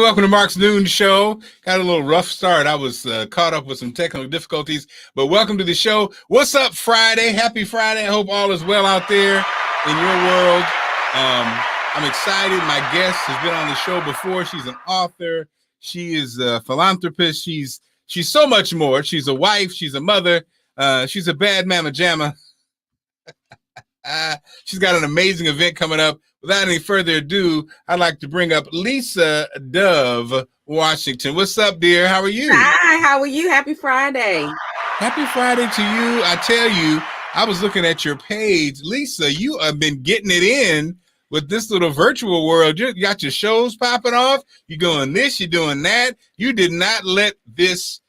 welcome to Marc's Noon Show. Got a little rough start. I was caught up with some technical difficulties, but welcome to the show. What's up, Friday? Happy Friday. I hope all is well out there in your world. I'm excited. My guest has been on the show before. She's an author. She is a philanthropist. She's so much more. She's a wife. She's a mother. She's a bad mama jamma. She's got an amazing event coming up. Without any further ado, I'd like to bring up Lisa Dove Washington. What's up, dear? How are you? Hi, how are you? Happy Friday. Happy Friday to you. I tell you, I was looking at your page. Lisa, you have been getting it in with this little virtual world. You got your shows popping off. You're doing this, you're doing that. You did not let this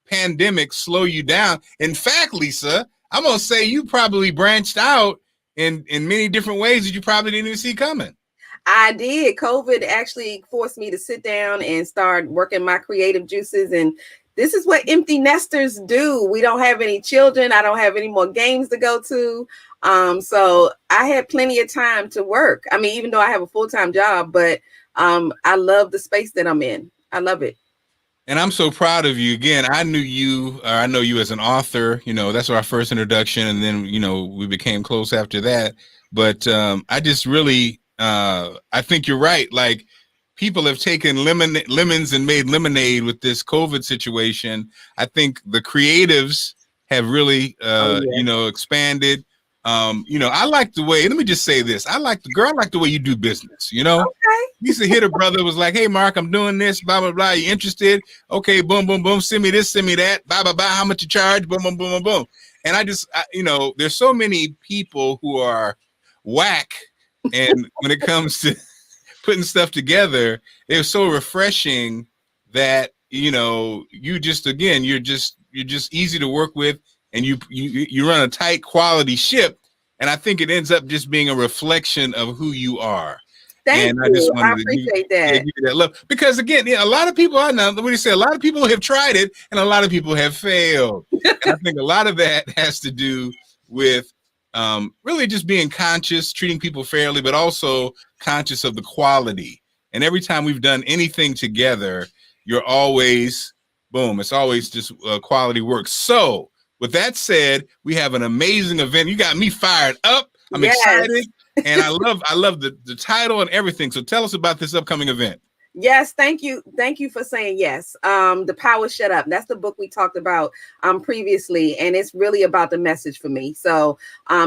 pandemic slow you down. In fact, Lisa, I'm going to say you probably branched out in many different ways that you probably didn't even see coming. I did. COVID actually forced me to sit down and start working my creative juices. And this is what empty nesters do. We don't have any children. I don't have any more games to go to. So I had plenty of time to work. I mean, even though I have a full-time job, but I love the space that I'm in. I love it. And I'm so proud of you. Again, I know you as an author. You know, that's our first introduction. And then, you know, we became close after that. But I just really, I think you're right. Like, people have taken lemons and made lemonade with this COVID situation. I think the creatives have really, expanded. I like the way, let me just say this. I like the way you do business, you know? Okay. Used to hit a brother was like, hey, Marc, I'm doing this, blah, blah, blah. You interested? Okay, boom, boom, boom. Send me this, send me that, blah, blah, blah. How much you charge? Boom, boom, boom, boom, boom. And there's so many people who are whack. And when it comes to putting stuff together, it's so refreshing that, you're just easy to work with. And you run a tight quality ship, and I think it ends up just being a reflection of who you are. Thank you. I appreciate that. Give you that love. Because again, a lot of people I know, what do you say? A lot of people have tried it, and a lot of people have failed. And I think a lot of that has to do with really just being conscious, treating people fairly, but also conscious of the quality. And every time we've done anything together, you're always, boom, it's always just quality work. So with that said, we have an amazing event. You got me fired up. I'm excited, and I love the title and everything. So tell us about this upcoming event. Yes, thank you. Thank you for saying yes. The Power Shut Up. That's the book we talked about previously, and it's really about the message for me. So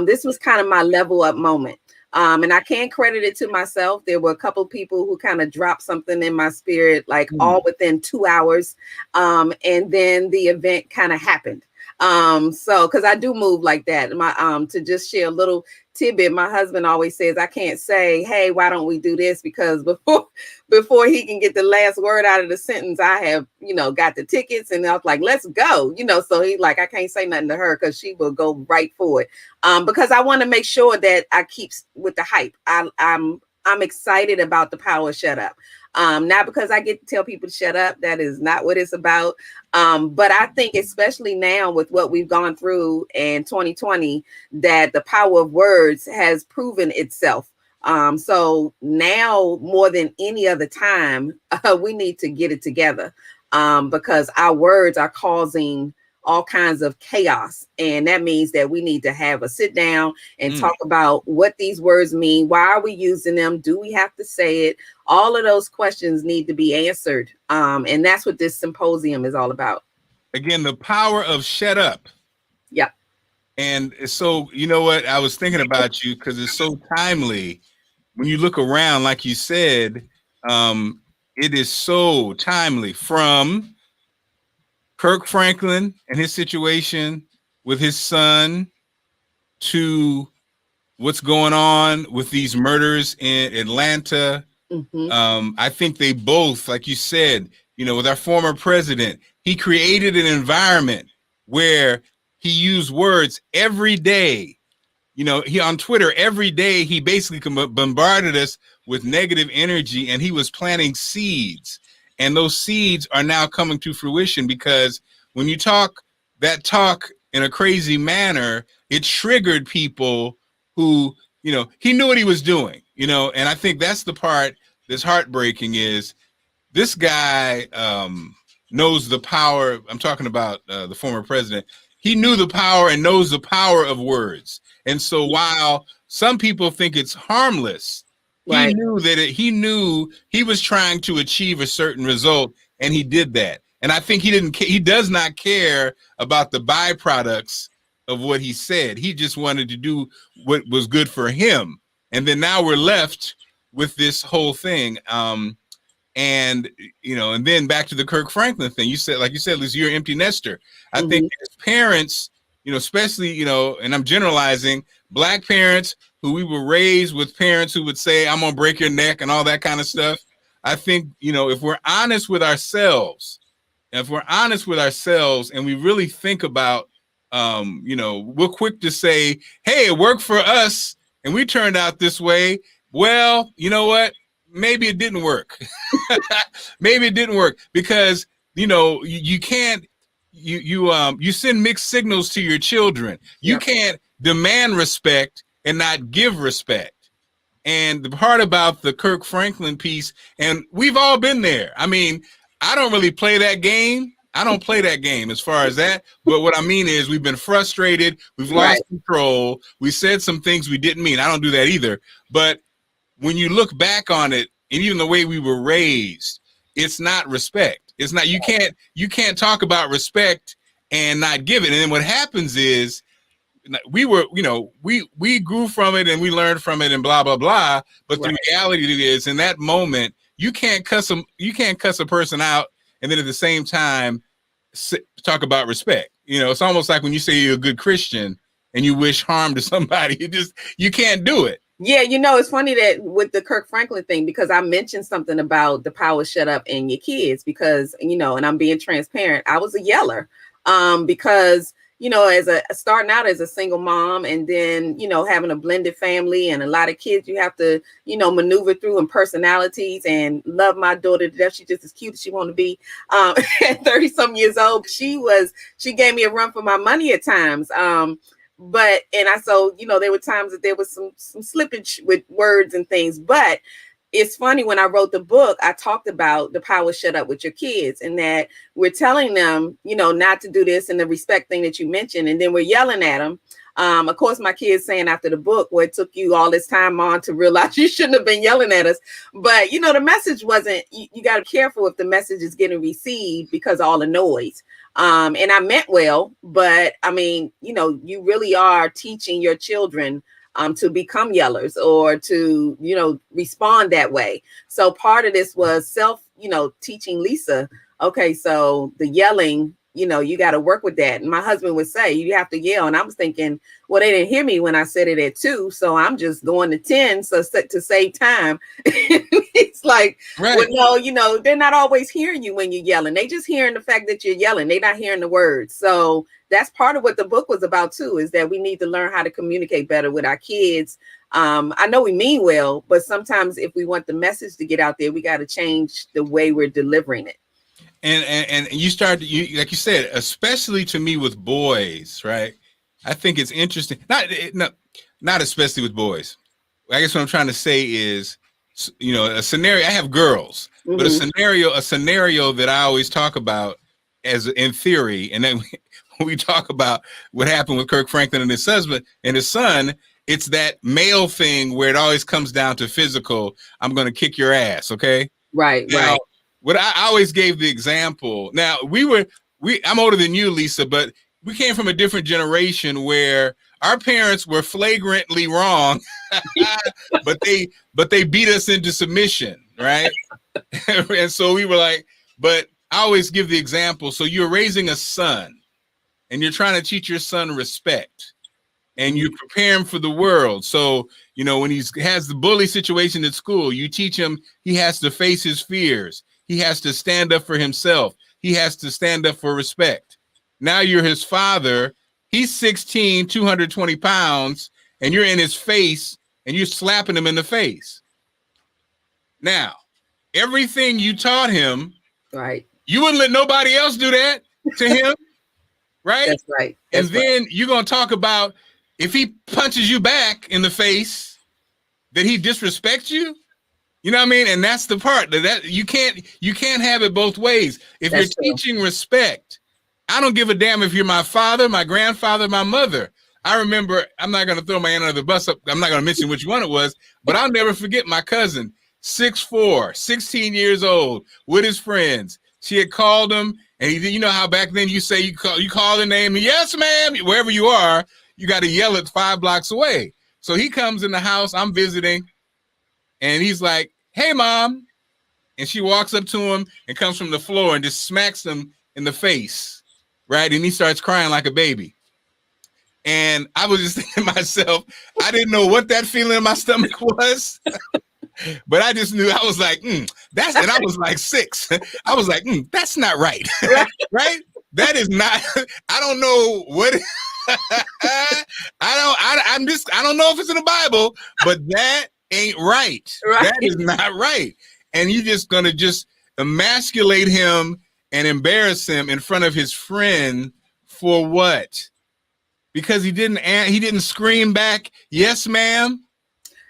this was kind of my level up moment. And I can't credit it to myself. There were a couple people who kind of dropped something in my spirit, like all within 2 hours. And then the event kind of happened. So because I do move like that. To just share a little tidbit, my husband always says I can't say, hey, why don't we do this? Because before he can get the last word out of the sentence, I have, got the tickets, and I was like, let's go, so he's like, I can't say nothing to her because she will go right for it. Because I want to make sure that I keep with the hype. I'm excited about the Power Shut Up. Not because I get to tell people to shut up. That is not what it's about. But I think especially now with what we've gone through in 2020, that the power of words has proven itself. So now more than any other time, we need to get it together because our words are causing all kinds of chaos. And that means that we need to have a sit down and talk about what these words mean. Why are we using them? Do we have to say it? All of those questions need to be answered. And that's what this symposium is all about. Again, the power of shut up. Yeah. And so, you know what? I was thinking about you because it's so timely. When you look around, like you said, it is so timely, from Kirk Franklin and his situation with his son to what's going on with these murders in Atlanta. I think they both, like you said, with our former president, he created an environment where he used words every day. He on Twitter every day, he basically bombarded us with negative energy, and he was planting seeds. And those seeds are now coming to fruition because when you talk that talk in a crazy manner, it triggered people who, he knew what he was doing, and I think that's the part that's heartbreaking is this guy knows the power. I'm talking about the former president. He knew the power and knows the power of words. And so while some people think it's harmless, he knew that he knew he was trying to achieve a certain result, and he did that. And I think he does not care about the byproducts of what he said. He just wanted to do what was good for him. And then now we're left with this whole thing. And and then back to the Kirk Franklin thing. You said, Liz, you're an empty nester. I think as parents, especially, and I'm generalizing, Black parents who we were raised with parents who would say, I'm gonna break your neck and all that kind of stuff. I think, if we're honest with ourselves, and we really think about, we're quick to say, hey, it worked for us and we turned out this way. Well, you know what? Maybe it didn't work. Maybe it didn't work because, you can't, you send mixed signals to your children. You can't demand respect and not give respect. And the part about the Kirk Franklin piece, and we've all been there. I mean, I don't really play that game. I don't play that game as far as that. But what I mean is we've been frustrated. We've lost control. We said some things we didn't mean. I don't do that either. But when you look back on it, and even the way we were raised, it's not respect. It's not, you can't talk about respect and not give it. And then what happens is we were, we grew from it and we learned from it and blah, blah, blah. But the reality is in that moment, you can't cuss a person out and then at the same time talk about respect. It's almost like when you say you're a good Christian and you wish harm to somebody, you can't do it. Yeah, it's funny that with the Kirk Franklin thing, because I mentioned something about the power shut up in your kids because, and I'm being transparent. I was a yeller because, as starting out as a single mom and then, having a blended family and a lot of kids you have to, maneuver through and personalities, and love my daughter to death. She's just as cute as she want to be. At 30 some years old, she gave me a run for my money at times. So there were times that there was some slippage with words and things, but it's funny, when I wrote the book, I talked about the power shut up with your kids and that we're telling them, not to do this and the respect thing that you mentioned. And then we're yelling at them. Of course, my kids saying after the book, well, it took you all this time on to realize you shouldn't have been yelling at us. But, the message wasn't, you got to be careful if the message is getting received because of all the noise. And I meant well, but I mean, you really are teaching your children to become yellers or to, respond that way. So part of this was teaching Lisa, okay, so the yelling, you got to work with that. And my husband would say, you have to yell. And I was thinking, well, they didn't hear me when I said it at 2. So I'm just going to 10 so to save time. It's like, well, no, they're not always hearing you when you're yelling. They just hearing the fact that you're yelling. They're not hearing the words. So that's part of what the book was about too, is that we need to learn how to communicate better with our kids. I know we mean well, but sometimes if we want the message to get out there, we got to change the way we're delivering it. And you start, like you said, especially to me with boys, right? I think it's interesting. Not especially with boys. I guess what I'm trying to say is, a scenario. I have girls, but a scenario that I always talk about as in theory, and then we talk about what happened with Kirk Franklin and his husband and his son. It's that male thing where it always comes down to physical. I'm going to kick your ass, okay? Right. What I always gave the example. Now I'm older than you, Lisa, but we came from a different generation where our parents were flagrantly wrong, but they beat us into submission, right? And so we were like, but I always give the example. So you're raising a son and you're trying to teach your son respect and you prepare him for the world. So, when he has the bully situation at school, you teach him he has to face his fears. He has to stand up for himself. He has to stand up for respect. Now you're his father. He's 16, 220 pounds, and you're in his face and you're slapping him in the face. Now, everything you taught him, right? You wouldn't let nobody else do that to him, right? That's right. And then you're going to talk about if he punches you back in the face, that he disrespects you. You know what I mean? And that's the part that you can't have it both ways. If That's you're true. teaching respect, I don't give a damn if you're my father, my grandfather, my mother. I remember, I'm not going to throw my hand under the bus up. I'm not going to mention which one it was, but I'll never forget my cousin, 6'4", 16 years old, with his friends. She had called him, and you know how back then you say you call the name, yes, ma'am, wherever you are, you got to yell it 5 blocks away. So he comes in the house, I'm visiting, and he's like, hey, Mom. And she walks up to him and comes from the floor and just smacks him in the face, right? And he starts crying like a baby. And I was just thinking to myself, I didn't know what that feeling in my stomach was, but I just knew. I was like, that's, and I was like 6. I was like, that's not right. Right? That is not, I don't know what, I don't know if it's in the Bible, but that ain't right. That is not right. And you're just going to just emasculate him and embarrass him in front of his friend for what? Because he didn't scream back, yes, ma'am.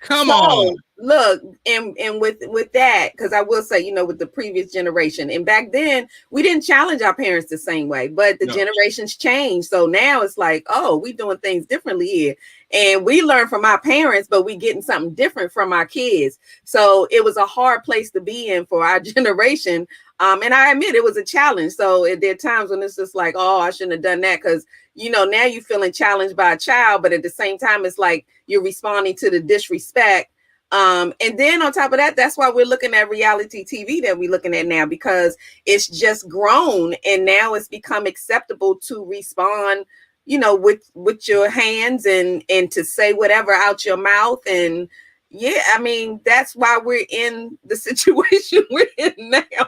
Come on. Look, and with that, because I will say, with the previous generation, and back then we didn't challenge our parents the same way, but the generations changed. So now it's like, oh, we doing things differently here. And we learn from our parents, but we getting something different from our kids. So it was a hard place to be in for our generation. And I admit it was a challenge. So there are times when it's just like, oh, I shouldn't have done that, because now you're feeling challenged by a child, but at the same time, it's like you're responding to the disrespect. And then on top of that, that's why we're looking at reality TV that we're looking at now, because it's just grown and now it's become acceptable to respond, with your hands and to say whatever out your mouth. And yeah, I mean, that's why we're in the situation we're in now.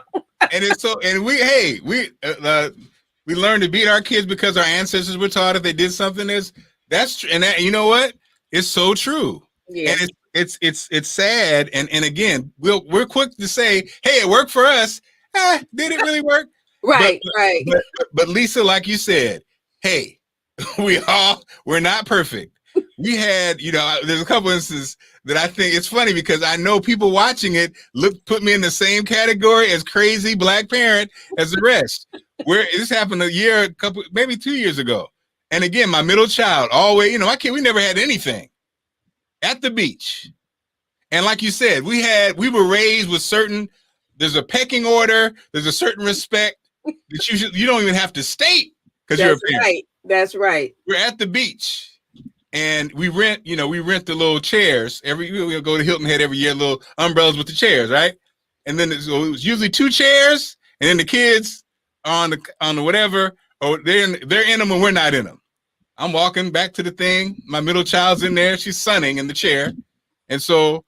And it's so, and we learn to beat our kids because our ancestors were taught if they did something that's true. And that, you know what? It's so true. Yeah. And it's sad. And again, we're quick to say, hey, it worked for us. Did it really work? Right. But Lisa, like you said, hey, we're not perfect. We had, there's a couple instances that I think it's funny because I know people watching it put me in the same category as crazy black parent as the rest. Where this happened maybe 2 years ago. And again, my middle child, always, my kid, we never had anything at the beach. And like you said, we were raised with there's a pecking order, there's a certain respect that you don't even have to state because you're a parent. Right. That's right. We're at the beach. And we rent the little chairs. We go to Hilton Head every year, little umbrellas with the chairs, right? And then it was usually 2 chairs, and then the kids are on the whatever, or they're in them and we're not in them. I'm walking back to the thing. My middle child's in there. She's sunning in the chair. And so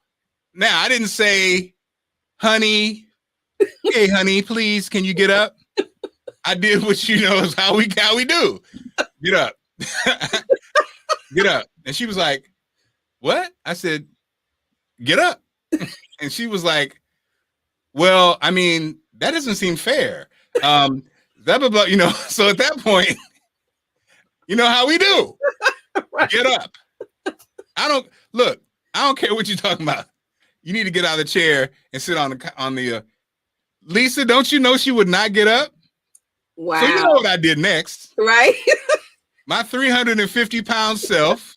now I didn't say, honey, hey, honey, please, can you get up? I did what is how we do. Get up. Get up. And she was like, what? I said, get up. And she was like, well, I mean, that doesn't seem fair. Blah, blah, blah, so at that point, how we do. Right. Get up. I don't care what you're talking about. You need to get out of the chair and sit on the Lisa, don't you know she would not get up? Wow. So you know what I did next. Right. My 350-pound self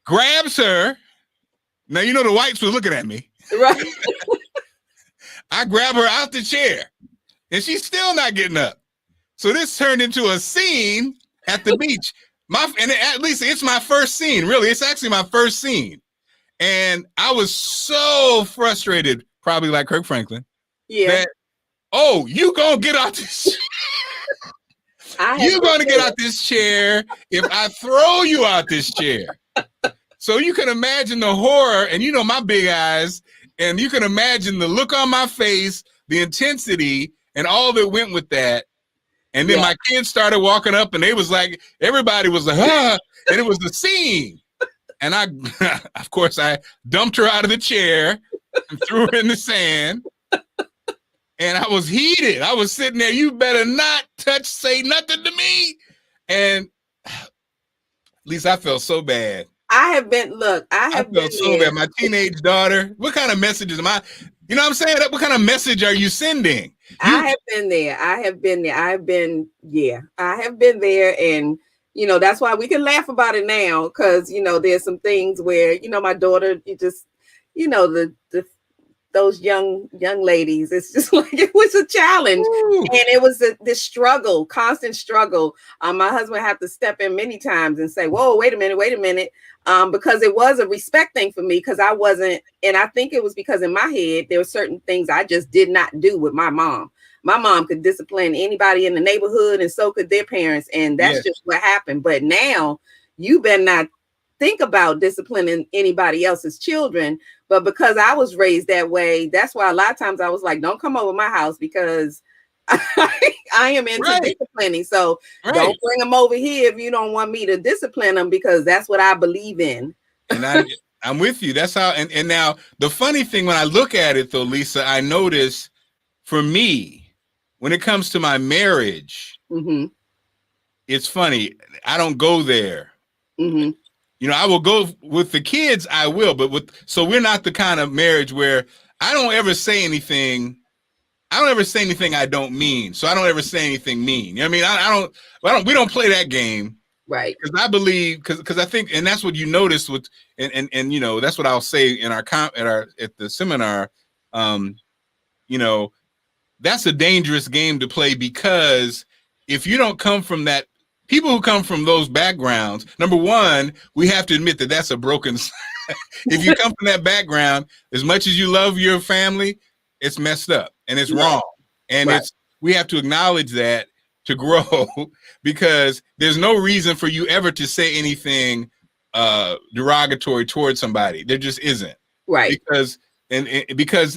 grabs her. Now, the whites were looking at me. Right. I grab her out the chair, and she's still not getting up. So this turned into a scene at the beach. At least it's my first scene. Really, it's actually my first scene. And I was so frustrated, probably like Kirk Franklin. Yeah. That, you gonna get out this you're going to get out this chair if I throw you out this chair. So you can imagine the horror, and my big eyes, and you can imagine the look on my face, the intensity, and all that went with that. And then my kids started walking up, and they was like, everybody was like, and it was the scene. And of course, I dumped her out of the chair and threw her in the sand. And I was heated. I was sitting there, you better not say nothing to me. And at least I felt so bad. I have been, look, I I have been felt so there. bad. My teenage daughter, what kind of messages am I, you know what I'm saying? What kind of message are you sending? I have been there. I have been there. I've been, yeah, I have been there. And, you know, that's why we can laugh about it now. Cause, you know, there's some things where, you know, my daughter, you just, you know, the those young ladies, it's just like it was a challenge. Ooh. And it was this struggle, constant struggle. My husband had to step in many times and say, whoa, wait a minute. Because it was a respect thing for me, because I wasn't, and I think it was because in my head there were certain things I just did not do with my mom. My mom could discipline anybody in the neighborhood, and so could their parents, and that's Yes. just what happened. But now you better not think about disciplining anybody else's children. But because I was raised that way, that's why a lot of times I was like, don't come over my house, because I am into disciplining. So don't bring them over here if you don't want me to discipline them, because that's what I believe in. And I'm with you. That's how, and now the funny thing, when I look at it though, Lisa, I notice for me, when it comes to my marriage, it's funny. I don't go there. You know, I will go with the kids, I will, but so we're not the kind of marriage where I don't ever say anything. I don't ever say anything I don't mean. So I don't ever say anything mean. You know what I mean? We don't play that game. Right. Because I believe, because I think, and that's what you notice with, and you know, that's what I'll say in at the seminar. You know, that's a dangerous game to play, because if you don't come from that, people who come from those backgrounds, number one, we have to admit that that's a broken. If you come from that background, as much as you love your family, it's messed up and it's wrong. And we have to acknowledge that to grow, because there's no reason for you ever to say anything derogatory towards somebody. There just isn't. Right. Because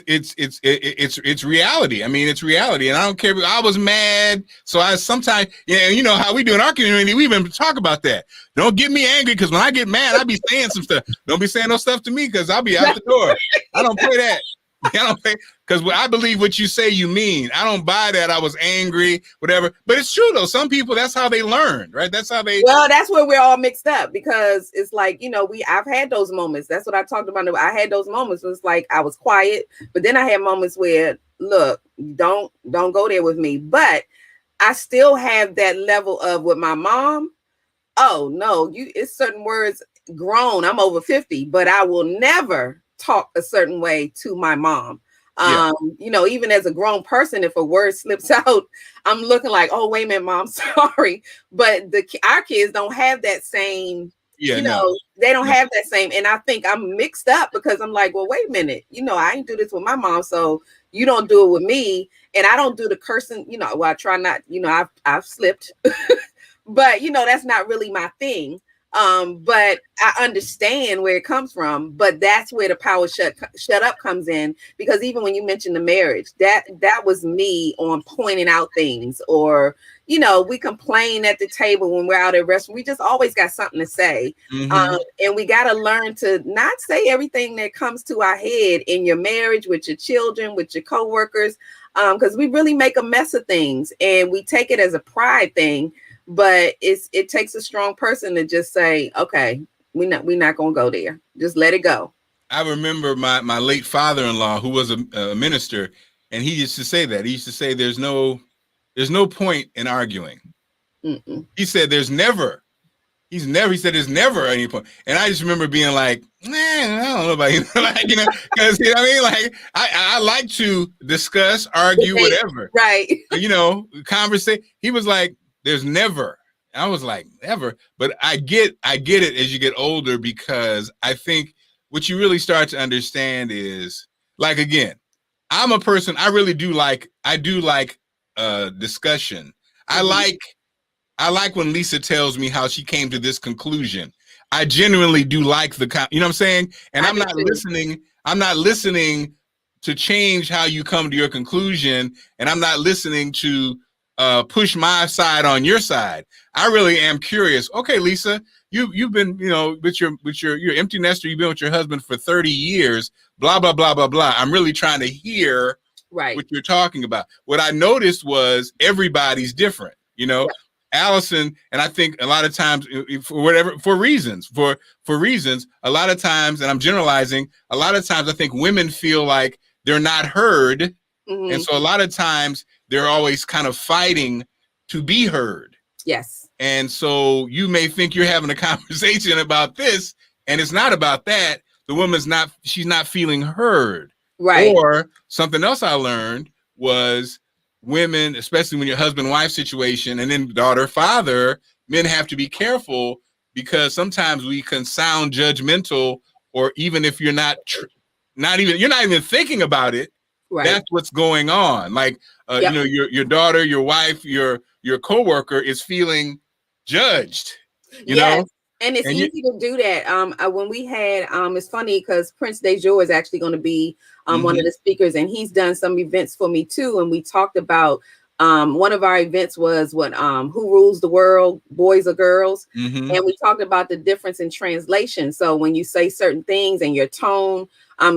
it's reality. I mean, it's reality, and I don't care. I was mad, so I sometimes, you know how we do in our community. We even talk about that. Don't get me angry, because when I get mad, I be saying some stuff. Don't be saying no stuff to me, because I'll be out the door. I don't play that. I don't play, because I believe what you say you mean. I don't buy that. I was angry, whatever. But it's true though. Some people, that's how they learned, right? That's how they. Well, that's where we're all mixed up, because it's like, you know, I've had those moments. That's what I talked about. I had those moments. It's like I was quiet, but then I had moments where, look, don't go there with me. But I still have that level of with my mom. Oh no, it's certain words grown. I'm over 50, but I will never talk a certain way to my mom. You know, even as a grown person, if a word slips out, I'm looking like, oh, wait a minute, mom, sorry. But our kids don't have that same, they don't have that same. And I think I'm mixed up, because I'm like, well, wait a minute, you know, I ain't do this with my mom, so you don't do it with me. And I don't do the cursing, you know, well, I try not, you know, I've slipped, but you know, that's not really my thing. But I understand where it comes from, but that's where the power shut up comes in, because even when you mentioned the marriage, that was me on pointing out things, or, you know, we complain at the table when we're out at restaurant. We just always got something to say. And we got to learn to not say everything that comes to our head in your marriage, with your children, with your coworkers, because we really make a mess of things, and we take it as a pride thing. But it takes a strong person to just say, okay, we're not gonna go there. Just let it go. I remember my late father-in-law, who was a minister, and he used to say that. He used to say, there's no point in arguing. He said there's never any point. And I just remember being like, man, I don't know about you, like, you know, because you know what I mean, like I like to discuss, argue, whatever, right? You know, conversate. He was like, there's never. I was like, never. But I get it as you get older, because I think what you really start to understand is, like, again, I'm a person, I do like discussion. I like when Lisa tells me how she came to this conclusion. I genuinely do like you know what I'm saying? And I'm not listening to change how you come to your conclusion, and I'm not listening to push my side on your side. I really am curious. Okay, Lisa, you've been, you know, with your empty nester, you've been with your husband for 30 years, blah, blah, blah, blah, blah. I'm really trying to hear what you're talking about. What I noticed was everybody's different, you know. Allison, and I think a lot of times for reasons, a lot of times, and I'm generalizing, a lot of times I think women feel like they're not heard. Mm-hmm. And so a lot of times they're always kind of fighting to be heard. Yes. And so you may think you're having a conversation about this, and it's not about that. The woman's not, she's not feeling heard. Right. Or something else I learned was women, especially when your husband-wife situation, and then daughter-father, men have to be careful because sometimes we can sound judgmental, or even if you're not even thinking about it, right. That's what's going on. Like, you know, your daughter, your wife, your coworker is feeling judged, you know? And it's easy to do that. When we had, it's funny because Prince Dejour is actually going to be one of the speakers, and he's done some events for me too. And we talked about one of our events was who rules the world, boys or girls, and we talked about the difference in translation. So when you say certain things and your tone,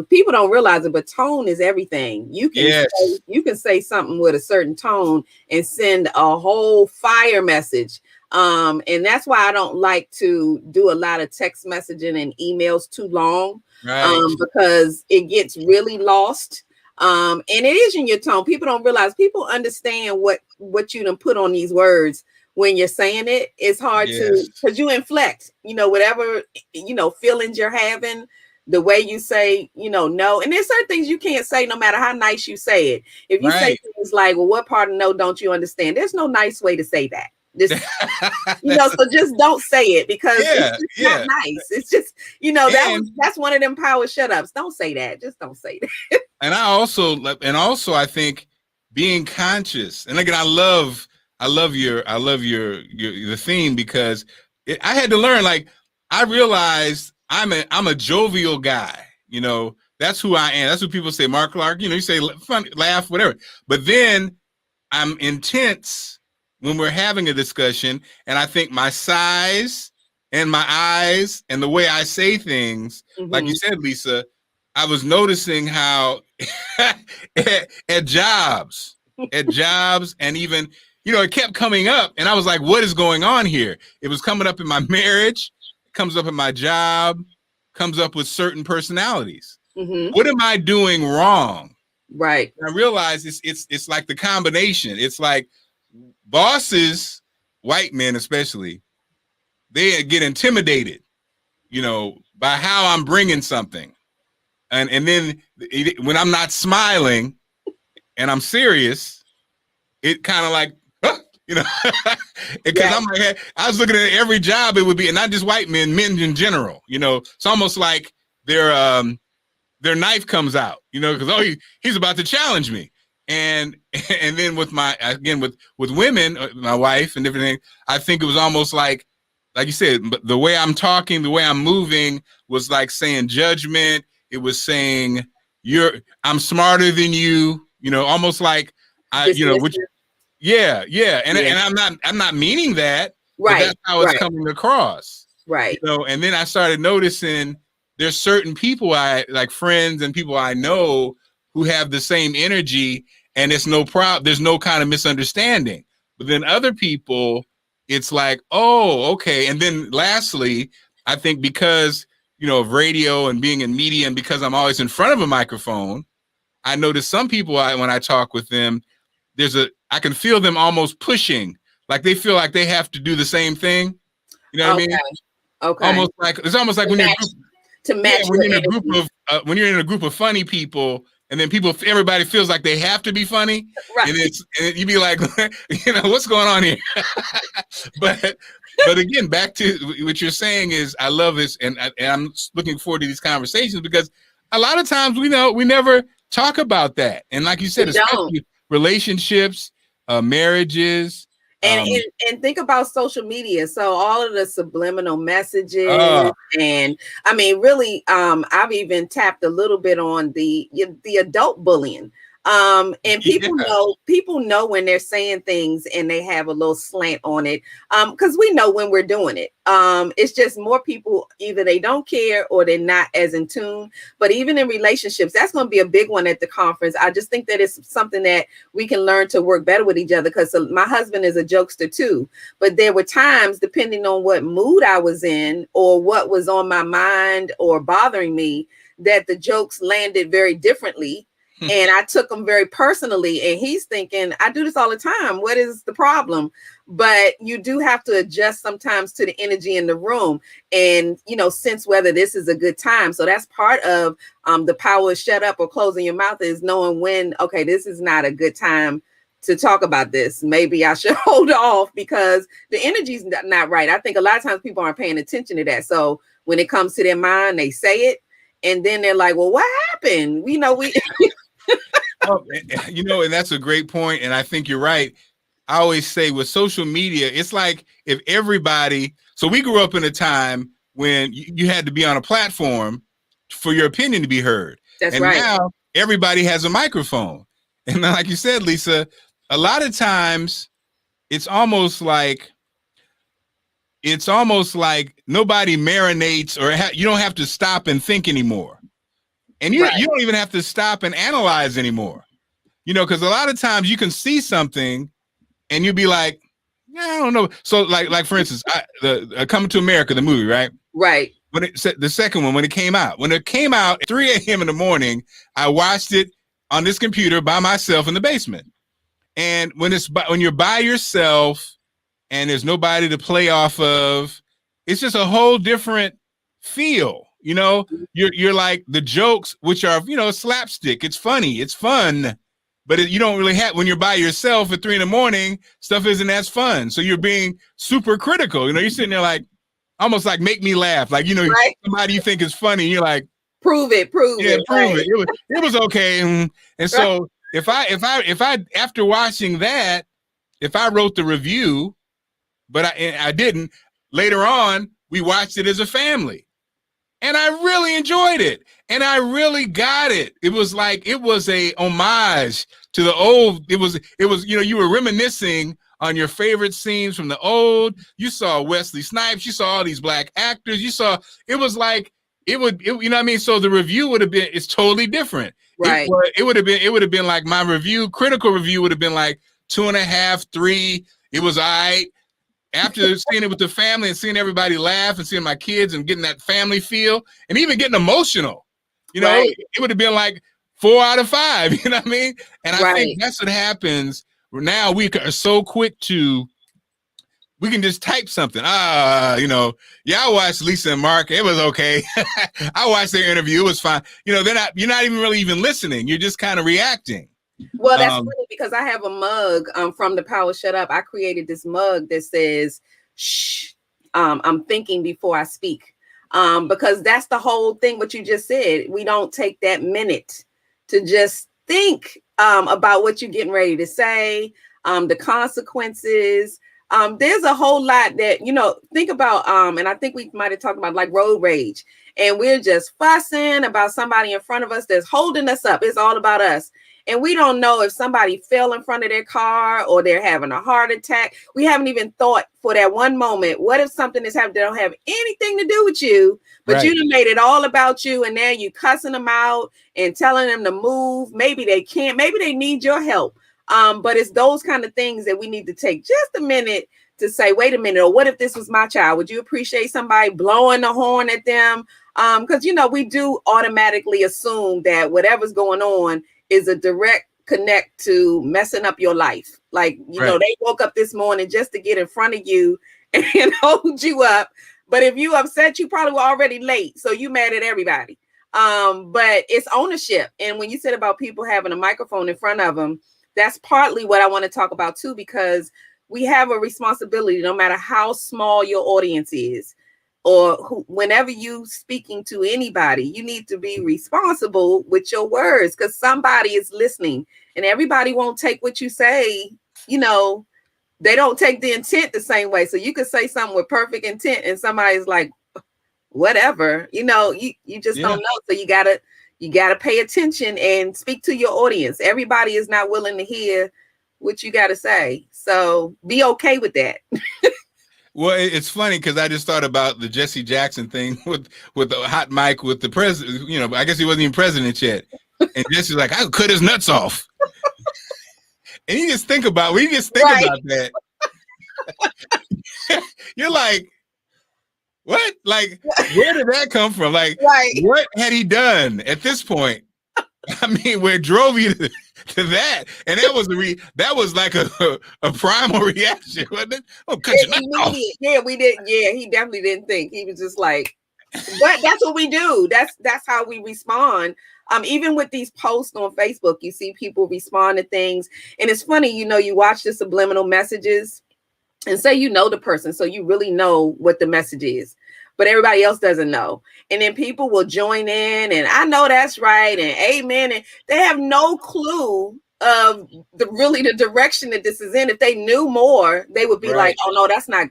people don't realize it, but tone is everything. You can say something with a certain tone and send a whole fire message. And that's why I don't like to do a lot of text messaging and emails too long, because it gets really lost. And it is in your tone. People don't realize, people understand what you done put on these words when you're saying it. It's hard to, because you inflect, you know, whatever, you know, feelings you're having, the way you say, you know, no. And there's certain things you can't say no matter how nice you say it. If you say things like, well, what part of no don't you understand? There's no nice way to say that. This, you know, so just don't say it, because it's not nice. It's just, you know, that's one of them power shut-ups. Don't say that. Just don't say that. And also I think being conscious. And again, I love your theme, because I had to learn, like, I realized I'm a jovial guy, you know, that's who I am. That's what people say, Mark Clark, you know, you say fun, laugh, whatever. But then I'm intense when we're having a discussion, and I think my size and my eyes and the way I say things, like you said, Lisa, I was noticing how at jobs, and even, you know, it kept coming up, and I was like, what is going on here? It was coming up in my marriage, comes up in my job, comes up with certain personalities. What am I doing wrong? Right. And I realized it's like the combination. It's like bosses, white men especially, they get intimidated, you know, by how I'm bringing something. And then when I'm not smiling and I'm serious, it kind of like, you know, because I'm like, I was looking at every job it would be, and not just white men, men in general, you know, it's almost like their knife comes out, you know, because, he's about to challenge me. And then with with women, my wife and different things, I think it was almost like you said, but the way I'm talking, the way I'm moving was like saying judgment. It was saying I'm smarter than you, you know, almost like you know, which, and I'm not meaning that, but that's how it's coming across, right? You know, and then I started noticing there's certain people I like, friends and people I know, who have the same energy, and it's no problem. There's no kind of misunderstanding. But then other people, it's like, oh, okay. And then lastly, I think because, you know, of radio and being in media, and because I'm always in front of a microphone, I notice some people, when I talk with them, I can feel them almost pushing, like they feel like they have to do the same thing. You know what I mean? Okay. It's almost like when you're in a group of funny people, and then everybody feels like they have to be funny, right? And you be like, you know, what's going on here? but again, back to what you're saying is, I love this, and I'm looking forward to these conversations, because a lot of times we never talk about that, and like you said, especially relationships, marriages. And think about social media. So all of the subliminal messages, and I mean, really, I've even tapped a little bit on the adult bullying. And people know when they're saying things and they have a little slant on it. Because we know when we're doing it. It's just more people, either they don't care or they're not as in tune. But even in relationships, that's going to be a big one at the conference. I just think that it's something that we can learn to work better with each other, because my husband is a jokester too. But there were times, depending on what mood I was in or what was on my mind or bothering me, that the jokes landed very differently. And I took them very personally. And he's thinking, I do this all the time. What is the problem? But you do have to adjust sometimes to the energy in the room and, sense whether this is a good time. So that's part of the power of shut up or closing your mouth, is knowing when, okay, this is not a good time to talk about this. Maybe I should hold off because the energy's not right. I think a lot of times people aren't paying attention to that. So when it comes to their mind, they say it. And then they're like, well, what happened? We and that's a great point. And I think you're right. I always say with social media, it's like if everybody, so we grew up in a time when you had to be on a platform for your opinion to be heard. That's right. Now everybody has a microphone. And like you said, Lisa, a lot of times it's almost like nobody marinates, or you don't have to stop and think anymore. And you don't even have to stop and analyze anymore, because a lot of times you can see something and you'll be like, yeah, I don't know. So like for instance, the Coming to America, the movie, right? Right. When the second one, when it came out at 3 a.m. in the morning, I watched it on this computer by myself in the basement. And when you're by yourself and there's nobody to play off of, it's just a whole different feel. You're like the jokes, which are, slapstick. It's funny. It's fun. But you don't really have, when you're by yourself at 3 a.m, stuff isn't as fun. So you're being super critical. You're sitting there like, almost like make me laugh. Like, right? Somebody you think is funny. And you're like, prove it. Yeah, prove it. It was okay. And so if I, after watching that, if I wrote the review, but I didn't, later on, we watched it as a family. And I really enjoyed it. And I really got it. It was a homage to the old. It was, you were reminiscing on your favorite scenes from the old. You saw Wesley Snipes. You saw all these black actors. It was like, you know what I mean? So the review would have been, it's totally different. Right. It would have been like my critical review would have been like 2.5, 3. It was all right. After seeing it with the family and seeing everybody laugh and seeing my kids and getting that family feel and even getting emotional, right. It would have been like 4 out of 5, you know what I mean? And I think that's what happens now. We are so quick we can just type something. I watched Lisa and Marc. It was okay. I watched their interview. It was fine. You're not even really listening. You're just kind of reacting. Well, that's funny because I have a mug from the Power Shut Up. I created this mug that says, shh, I'm thinking before I speak. Because that's the whole thing, what you just said. We don't take that minute to just think about what you're getting ready to say, the consequences. There's a whole lot that, think about, and I think we might have talked about like road rage. And we're just fussing about somebody in front of us that's holding us up. It's all about us. And we don't know if somebody fell in front of their car or they're having a heart attack. We haven't even thought for that one moment, what if something is happening that don't have anything to do with you, but you done made it all about you, and now you cussing them out and telling them to move. Maybe they can't, maybe they need your help. But it's those kind of things that we need to take just a minute to say, wait a minute, or what if this was my child? Would you appreciate somebody blowing the horn at them? Because, we do automatically assume that whatever's going on is a direct connect to messing up your life. Like, they woke up this morning just to get in front of you and hold you up. But if you upset, you probably were already late. So you mad at everybody. But it's ownership. And when you said about people having a microphone in front of them, that's partly what I want to talk about too, because we have a responsibility, no matter how small your audience is, or whenever you speaking to anybody, you need to be responsible with your words, because somebody is listening, and everybody won't take what you say. They don't take the intent the same way. So you could say something with perfect intent and somebody's like, whatever, you just don't know. So you gotta You got to pay attention and speak to your audience. Everybody is not willing to hear what you got to say. So be okay with that. Well, it's funny because I just thought about the Jesse Jackson thing with the hot mic with the president. You know, I guess he wasn't even president yet. And Jesse's like, I could cut his nuts off. And you just think about that, you're like, what? Like, where did that come from? Like, what had he done at this point? I mean, where drove you to that? And that was like a primal reaction, wasn't it? Oh, cut your nuts off. Yeah, we did. Yeah, he definitely didn't think. He was just like, but that's what we do. That's how we respond. Even with these posts on Facebook, you see people respond to things. And it's funny, you watch the subliminal messages and say you know the person, so you really know what the message is, but everybody else doesn't know. And then people will join in and I know that's right and amen. And they have no clue of the direction that this is in. If they knew more, they would be like, oh no, that's not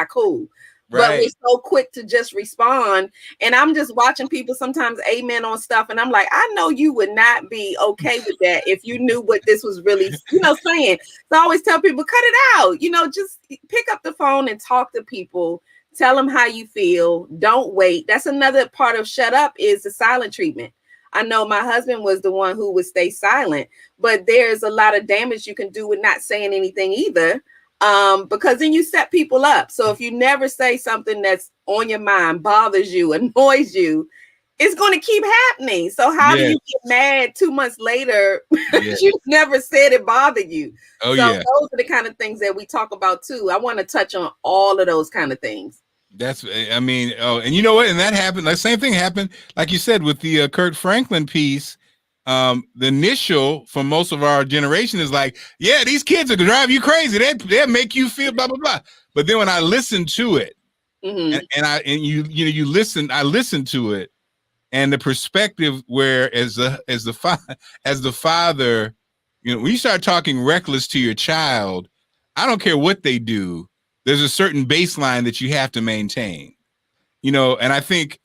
cool. But we're so quick to just respond. And I'm just watching people sometimes amen on stuff. And I'm like, I know you would not be okay with that if you knew what this was really, saying. So I always tell people, cut it out. Just pick up the phone and talk to people. Tell them how you feel. Don't wait. That's another part of shut up is the silent treatment. I know my husband was the one who would stay silent, but there's a lot of damage you can do with not saying anything either. Because then you set people up. So if you never say something that's on your mind, bothers you, annoys you, it's going to keep happening. So how do you get mad 2 months later? You never said it bothered you. Oh, so those are the kind of things that we talk about too. I want to touch on all of those kind of things. And you know what? And that happened. The same thing happened, like you said, with the Kurt Franklin piece. The initial for most of our generation is like, yeah, these kids are gonna drive you crazy. They'll make you feel blah, blah, blah. But then when I listen to it I listen to it and the perspective where as the father, when you start talking reckless to your child, I don't care what they do. There's a certain baseline that you have to maintain, and I think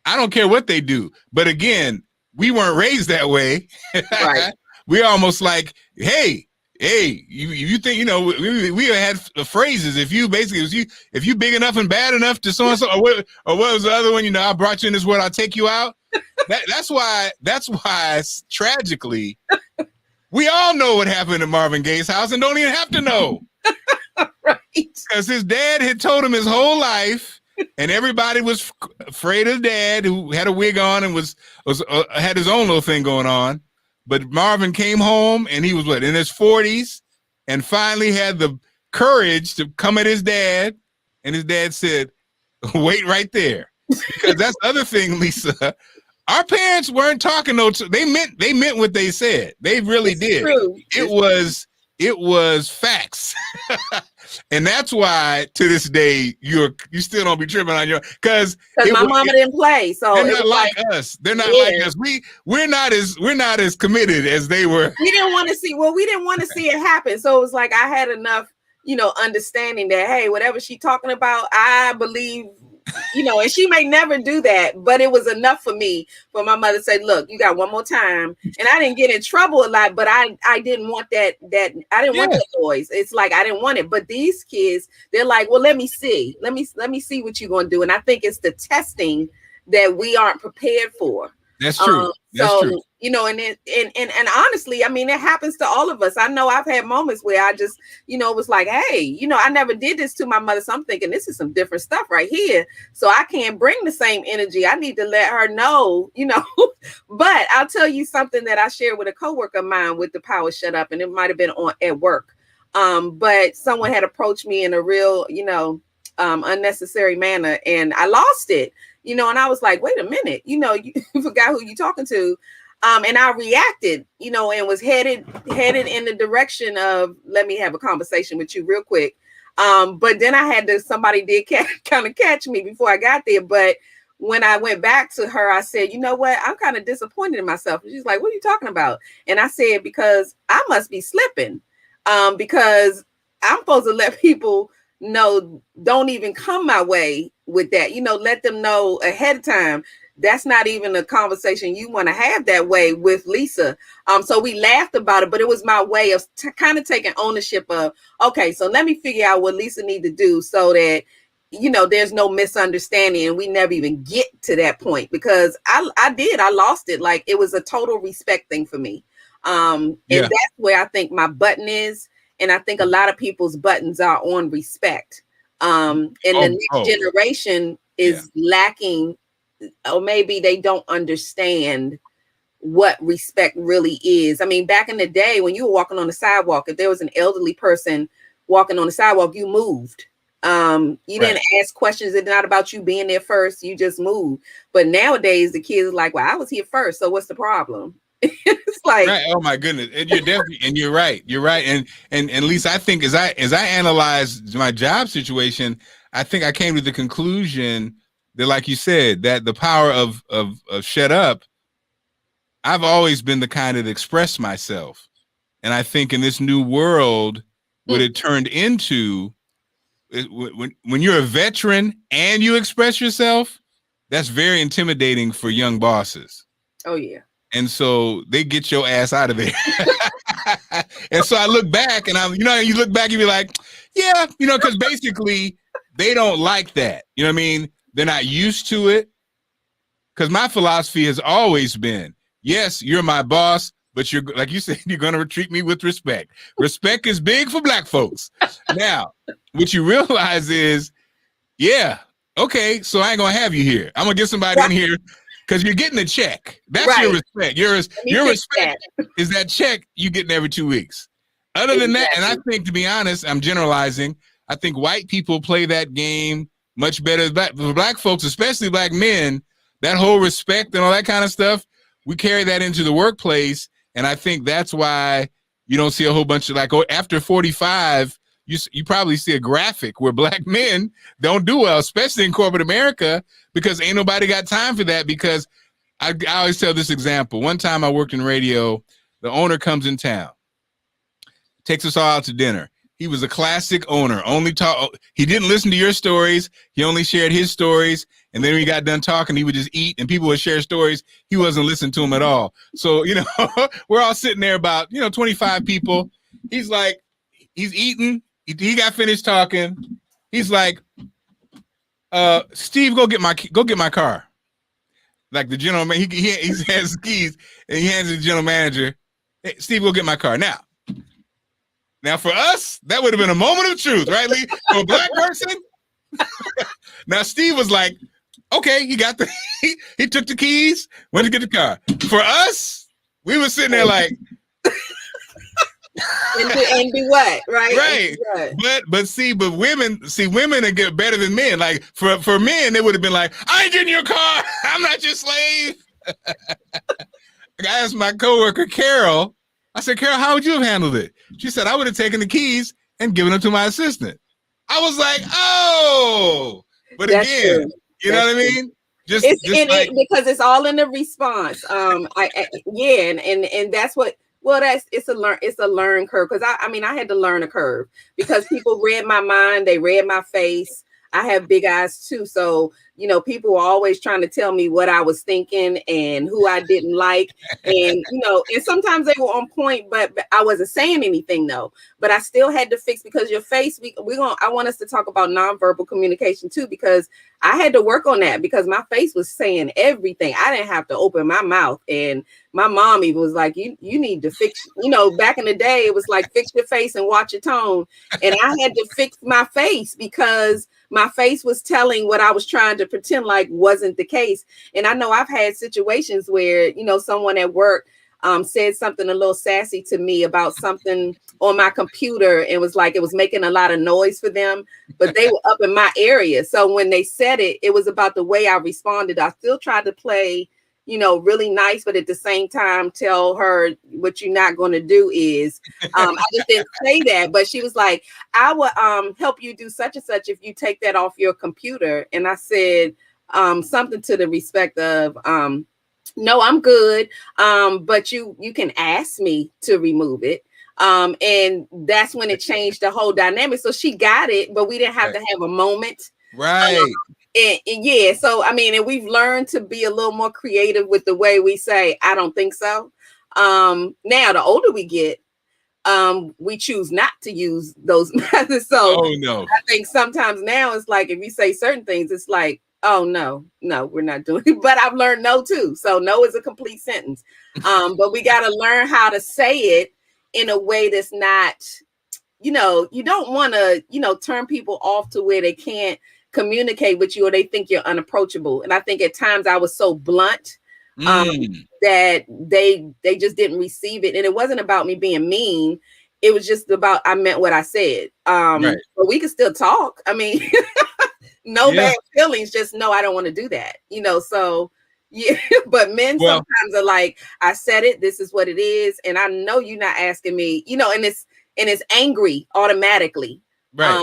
I don't care what they do. But again, we weren't raised that way. Right. We almost like, hey, you think, we had phrases. If you big enough and bad enough to so and so, or what was the other one? I brought you in this world, I'll take you out. That's why tragically, we all know what happened at Marvin Gaye's house and don't even have to know. Right. Because his dad had told him his whole life. And everybody was afraid of dad, who had a wig on and was had his own little thing going on. But Marvin came home and he was in his 40s and finally had the courage to come at his dad. And his dad said, wait right there. Because that's the other thing, Lisa. Our parents weren't talking they meant what they said. They really did. True. It was facts. And that's why to this day you still don't be tripping on because my mama didn't play. So they're not like us. They're not like us. We're not as committed as they were. We didn't want to see it happen. So it was like I had enough, understanding that hey, whatever she's talking about, I believe, and she may never do that, but it was enough for me for my mother to say, look, you got one more time. And I didn't get in trouble a lot, but I didn't want that I didn't want that noise. It's like I didn't want it. But these kids, they're like, well, let me see what you're gonna do. And I think it's the testing that we aren't prepared for. That's true. That's true. And honestly, I mean, it happens to all of us. I know I've had moments where I just, was like, hey, I never did this to my mother. So I'm thinking this is some different stuff right here. So I can't bring the same energy. I need to let her know, But I'll tell you something that I shared with a coworker of mine with the power shut up, and it might have been at work. But someone had approached me in a real, unnecessary manner, and I lost it. And I was like, wait a minute, you forgot who you talking to. And I reacted, and was headed in the direction of, let me have a conversation with you real quick. But then somebody did kind of catch me before I got there. But when I went back to her, I said, you know what? I'm kind of disappointed in myself. And she's like, what are you talking about? And I said, because I must be slipping, because I'm supposed to let people know, don't even come my way with that, let them know ahead of time. that's not even a conversation you want to have that way with Lisa. So we laughed about it, but it was my way of kind of taking ownership of, okay, so let me figure out what Lisa need to do so that, there's no misunderstanding and we never even get to that point, because I lost it. Like, it was a total respect thing for me. And that's where I think my button is. And I think a lot of people's buttons are on respect. And the next generation is lacking, or maybe they don't understand what respect really is. I mean, back in the day when you were walking on the sidewalk, if there was an elderly person walking on the sidewalk, you moved. You didn't ask questions. It's not about you being there first. You just moved. But nowadays the kids are like, well, I was here first, so what's the problem? It's like, right. Oh my goodness. And you're definitely, and you're right. You're right. And Lisa, I think as I analyzed my job situation, I think I came to the conclusion that, like you said, that the power of shut up, I've always been the kind that express myself. And I think in this new world, what it turned into, when you're a veteran and you express yourself, that's very intimidating for young bosses. Oh yeah. And so they get your ass out of there. And so I look back and you look back and be like, yeah, because basically they don't like that. You know what I mean? They're not used to it. Because my philosophy has always been, yes, you're my boss, but you're, like you said, you're going to treat me with respect. Respect is big for Black folks. Now, what you realize is, yeah, okay, so I ain't going to have you here. I'm going to get somebody in here because you're getting a check. That's your respect. Your respect is that check you getting every 2 weeks. Other than that, and I think, to be honest, I'm generalizing, I think white people play that game much better. For Black folks, especially Black men, that whole respect and all that kind of stuff, we carry that into the workplace. And I think that's why you don't see a whole bunch of, like, after 45, you probably see a graphic where Black men don't do well, especially in corporate America, because ain't nobody got time for that. Because I always tell this example. One time I worked in radio, the owner comes in town, takes us all out to dinner. He was a classic owner. He didn't listen to your stories. He only shared his stories. And then when he got done talking, he would just eat, and people would share stories. He wasn't listening to them at all. So, we're all sitting there about, 25 people. He's like, he's eating. He got finished talking. He's like, Steve, go get my car. Like the general man, he has his keys and he hands it to the general manager. Hey, Steve, go get my car. Now for us, that would have been a moment of truth, right, Lee? For a Black person. Now Steve was like, okay, he took the keys, went to get the car. For us, we were sitting there like, and do what, right? Right. But women are get better than men. Like for men, they would have been like, I ain't getting your car. I'm not your slave. I asked my coworker Carol. I said, Carol, how would you have handled it? She said, I would have taken the keys and given them to my assistant. I was like, oh, but that's again, true. You know what I mean? Just because it's all in the response. And that's what. Well, it's a learn curve, because I had to learn a curve because people read my mind, they read my face. I have big eyes too, so people were always trying to tell me what I was thinking and who I didn't like, and and sometimes they were on point, but I wasn't saying anything though. But I still had to fix, because your face. I want us to talk about nonverbal communication too, because I had to work on that, because my face was saying everything. I didn't have to open my mouth, and my mom even was like, you need to fix. Back in the day, it was like fix your face and watch your tone, and I had to fix my face because my face was telling what I was trying to pretend like wasn't the case. And I know I've had situations where, someone at work said something a little sassy to me about something on my computer, and was like, it was making a lot of noise for them, but they were up in my area. So when they said it, it was about the way I responded. I still tried to play, really nice, but at the same time, tell her what you're not going to do is, I just didn't say that, but she was like, I will help you do such and such if you take that off your computer. And I said something to the respect of, no, I'm good. But you can ask me to remove it. And that's when it changed the whole dynamic. So she got it, but we didn't have to have a moment. Right. And yeah, so I mean, and we've learned to be a little more creative with the way we say, I don't think so. Now the older we get, we choose not to use those methods. So Oh no. I think sometimes now it's like if you say certain things, it's like, oh no, no, we're not doing it. But I've learned no too. So no is a complete sentence. But we got to learn how to say it in a way that's not, you don't want to, turn people off to where they can't communicate with you or they think you're unapproachable. And I think at times I was so blunt that they just didn't receive it. And it wasn't about me being mean. It was just about I meant what I said. Right. But we can still talk. I mean, no bad feelings, just no, I don't want to do that. So yeah, but men sometimes are like, I said it, this is what it is, and I know you're not asking me, and it's angry automatically. Right.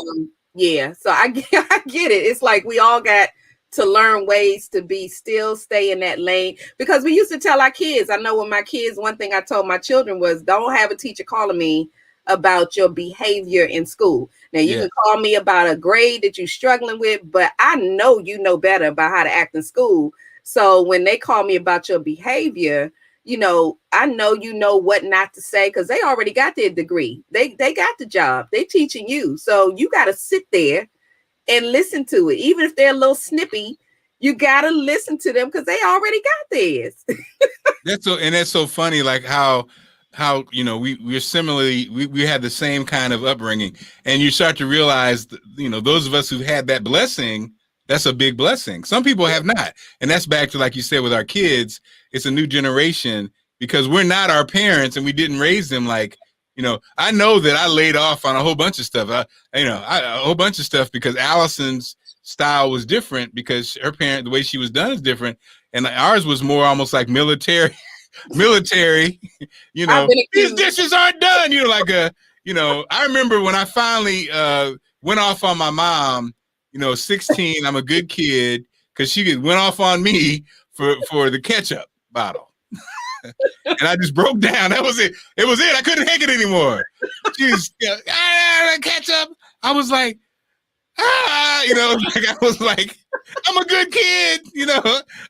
Yeah, so I get it. It's like we all got to learn ways to be still stay in that lane, because we used to tell our kids, I know when my kids, one thing I told my children was, don't have a teacher calling me about your behavior in school. Now you can call me about a grade that you're struggling with, but I know you know better about how to act in school. So when they call me about your behavior, I know you know what not to say, because they already got their degree. They got the job. They teaching you. So you got to sit there and listen to it. Even if they're a little snippy, you got to listen to them because they already got theirs. That's so funny, like how we're similarly, we had the same kind of upbringing, and you start to realize those of us who had that blessing, that's a big blessing. Some people have not, and that's back to, like you said, with our kids, it's a new generation, because we're not our parents and we didn't raise them like, I know that I laid off on a whole bunch of stuff, a whole bunch of stuff, because Allison's style was different, because her parent, the way she was done is different, and ours was more almost like military. These dishes aren't done. I remember when I finally went off on my mom, 16, I'm a good kid, because she went off on me for the ketchup bottle. And I just broke down. That was it. It was it. I couldn't take it anymore. She was ketchup. I was like, I was like, I'm a good kid,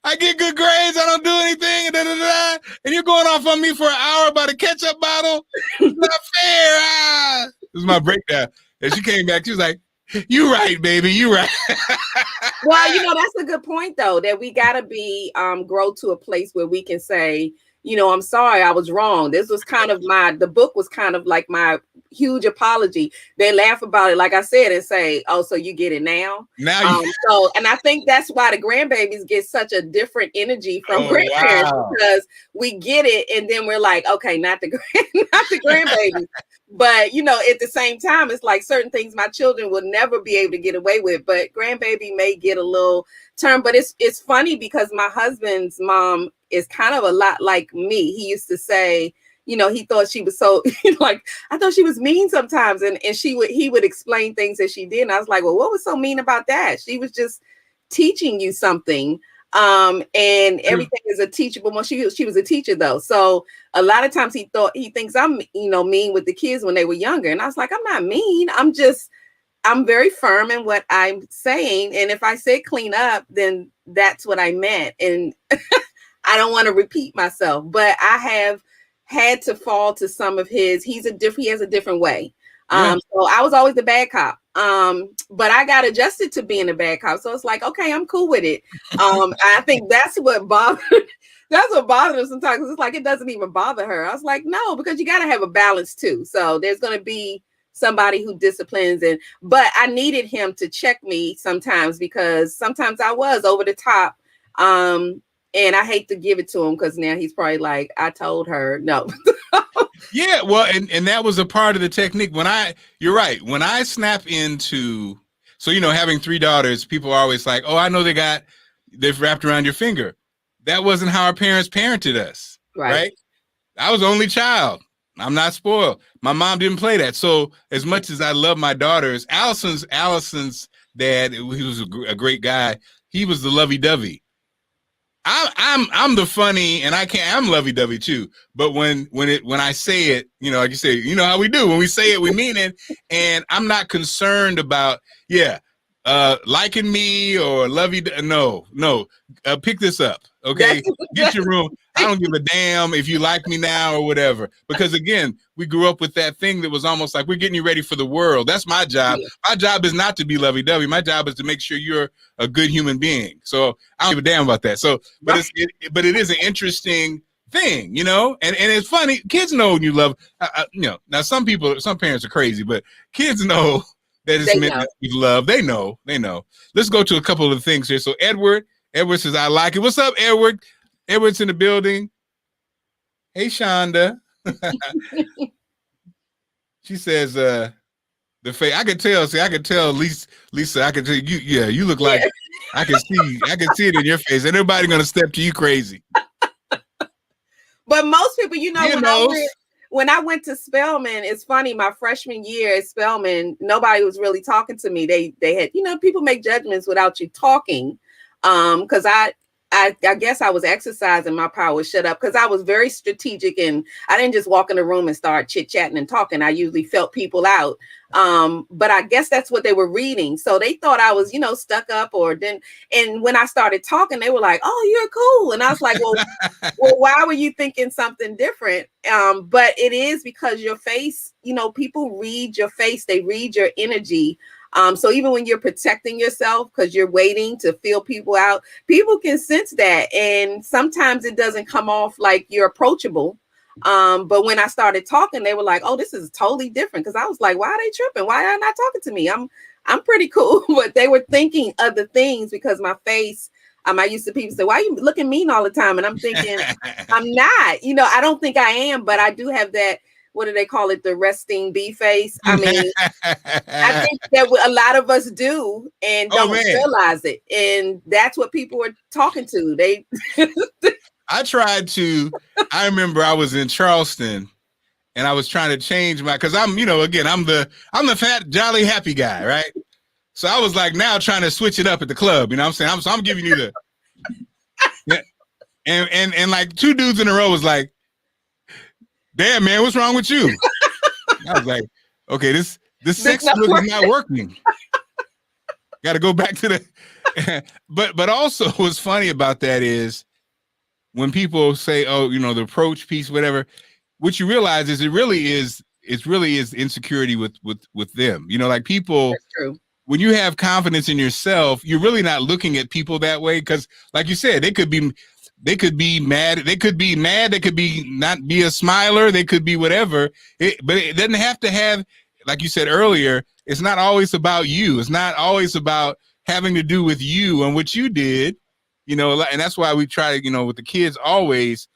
I get good grades, I don't do anything, and you're going off on me for an hour about a ketchup bottle? It's not fair. This was my breakdown. And she came back, she was like, you right, baby, you right. Well, that's a good point, though, that we got to be grow to a place where we can say, I'm sorry, I was wrong. This was kind of the book was kind of like my huge apology. They laugh about it, like I said, and say, oh, so you get it now? And I think that's why the grandbabies get such a different energy from grandparents, because we get it, and then we're like, okay, not the grandbabies. But, at the same time, it's like certain things my children will never be able to get away with, but grandbaby may get a little turn. But it's funny, because my husband's mom is kind of a lot like me. He used to say, he thought she was so like, I thought she was mean sometimes. And he would explain things that she did. And I was like, well, what was so mean about that? She was just teaching you something. And everything is a teachable. Well, she was a teacher, though. So a lot of times he thinks I'm, mean with the kids when they were younger. And I was like, I'm not mean. I'm very firm in what I'm saying. And if I say clean up, then that's what I meant. And I don't want to repeat myself, but I have had to fall to some of his. He has a different way. So I was always the bad cop. But I got adjusted to being a bad cop. So it's like, okay, I'm cool with it. I think that's what bothered her sometimes. It's like, it doesn't even bother her. I was like, no, because you got to have a balance too. So there's going to be somebody who disciplines, but I needed him to check me sometimes, because sometimes I was over the top. And I hate to give it to him, because now he's probably like, I told her no. Yeah, well, and that was a part of the technique. You're right. When I snap into, so, having 3 daughters, people are always like, oh, I know they've wrapped around your finger. That wasn't how our parents parented us. Right? I was the only child. I'm not spoiled. My mom didn't play that. So as much as I love my daughters, Allison's dad, he was a great guy. He was the lovey-dovey. I'm the funny, and I'm lovey-dovey too. But when I say it, like you say, how we do. When we say it, we mean it. And I'm not concerned about, liking me or love you. No, pick this up. Okay. Get your room. I don't give a damn if you like me now or whatever. Because again, we grew up with that thing that was almost like we're getting you ready for the world. That's my job. My job is not to be lovey-dovey. My job is to make sure you're a good human being. So I don't give a damn about that. So, but it is an interesting thing, you know, and it's funny. Kids know when you love, you know, now some parents are crazy, but kids know that it's meant to be love. They know. Let's go to a couple of things here. So Edward says, I like it. What's up, Edward? Edward's in the building. Hey, Shonda. She says, the face. I can tell. See, I can tell. Lisa. I can tell you. Yeah, you look like. I can see it in your face. Ain't nobody gonna step to you crazy. But most people, you know, when I went to Spelman, it's funny. My freshman year at Spelman, nobody was really talking to me. They had, you know, people make judgments without you talking. Because I guess I was exercising my power shut up, because I was very strategic and I didn't just walk in the room and start chit-chatting and talking. I usually felt people out. But I guess that's what they were reading. So they thought I was, you know, stuck up and when I started talking, they were like, oh, you're cool. And I was like, well, why were you thinking something different? But it is because your face, you know, people read your face, they read your energy. So even when you're protecting yourself because you're waiting to feel people out, people can sense that. And sometimes it doesn't come off like you're approachable. But when I started talking, they were like, oh, this is totally different. Because I was like, why are they tripping? Why are they not talking to me? I'm pretty cool. But they were thinking other things because my face, I used to people say, why are you looking mean all the time? And I'm thinking, I'm not, you know, I don't think I am, but I do have that. What do they call it? The resting bee face. I mean, I think that a lot of us do and don't realize it. And that's what people are talking to. I remember I was in Charleston and I was trying to change because I'm, you know, again, I'm the fat, jolly, happy guy, right? So I was like now trying to switch it up at the club, you know what I'm saying? I'm giving you the, and like two dudes in a row was like, damn, man, what's wrong with you? I was like, okay, this sex look is not working. Got to go back to the. But also, what's funny about that is when people say, "Oh, you know, the approach piece, whatever," what you realize is it really is insecurity with them. You know, like people. That's true. When you have confidence in yourself, you're really not looking at people that way because, like you said, they could be mad. They could be not be a smiler. They could be whatever. But it doesn't have to have, like you said earlier, it's not always about you. It's not always about having to do with you and what you did, you know, and that's why we try to, you know, with the kids always,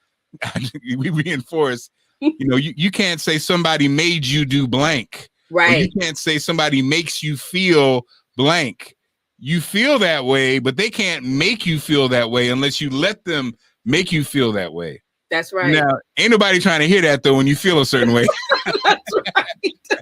we reinforce, you know, you can't say somebody made you do blank. Right. Or you can't say somebody makes you feel blank. You feel that way, but they can't make you feel that way unless you let them make you feel that way. That's right. Now, ain't nobody trying to hear that though when you feel a certain way. That's right.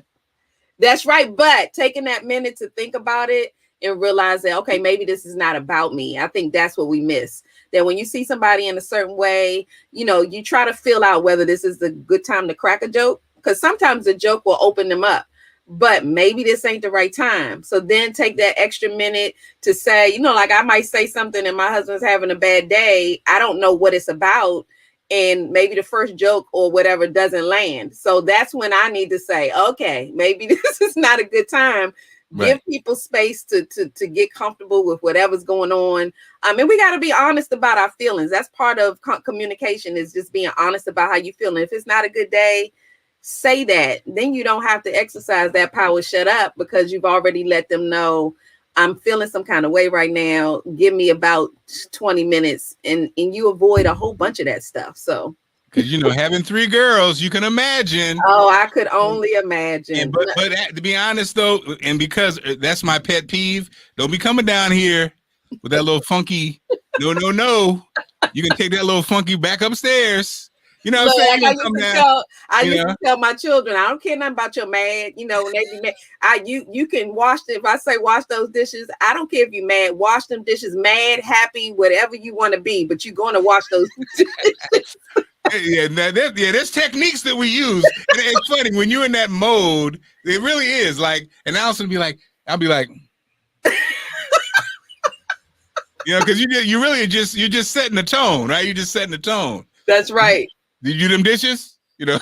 That's right. But taking that minute to think about it and realize that, okay, maybe this is not about me. I think that's what we miss. That when you see somebody in a certain way, you know, you try to feel out whether this is a good time to crack a joke, because sometimes the joke will open them up. But maybe this ain't the right time. So then take that extra minute to say, you know, like I might say something and my husband's having a bad day. I don't know what it's about. And maybe the first joke or whatever doesn't land. So that's when I need to say, okay, maybe this is not a good time. Right. Give people space to get comfortable with whatever's going on. And we got to be honest about our feelings. That's part of communication, is just being honest about how you feel. And if it's not a good day, say that. Then you don't have to exercise that power shut up, because you've already let them know, I'm feeling some kind of way right now. Give me about 20 minutes and you avoid a whole bunch of that stuff. So, because, you know, having 3 girls, you can imagine. Oh, I could only imagine. But to be honest, though, and because that's my pet peeve, don't be coming down here with that little funky. No. You can take that little funky back upstairs. You know what I'm saying? I used to tell my children, I don't care nothing about your mad. You know, when they be mad, you can wash it. If I say wash those dishes, I don't care if you're mad. Wash them dishes, mad, happy, whatever you want to be, but you're going to wash those dishes. There's techniques that we use. And it's funny when you're in that mode. It really is like, and Allison will be like, I'll be like, You know, because you really you're just setting the tone, right? You're just setting the tone. That's right. Did you do them dishes? You know,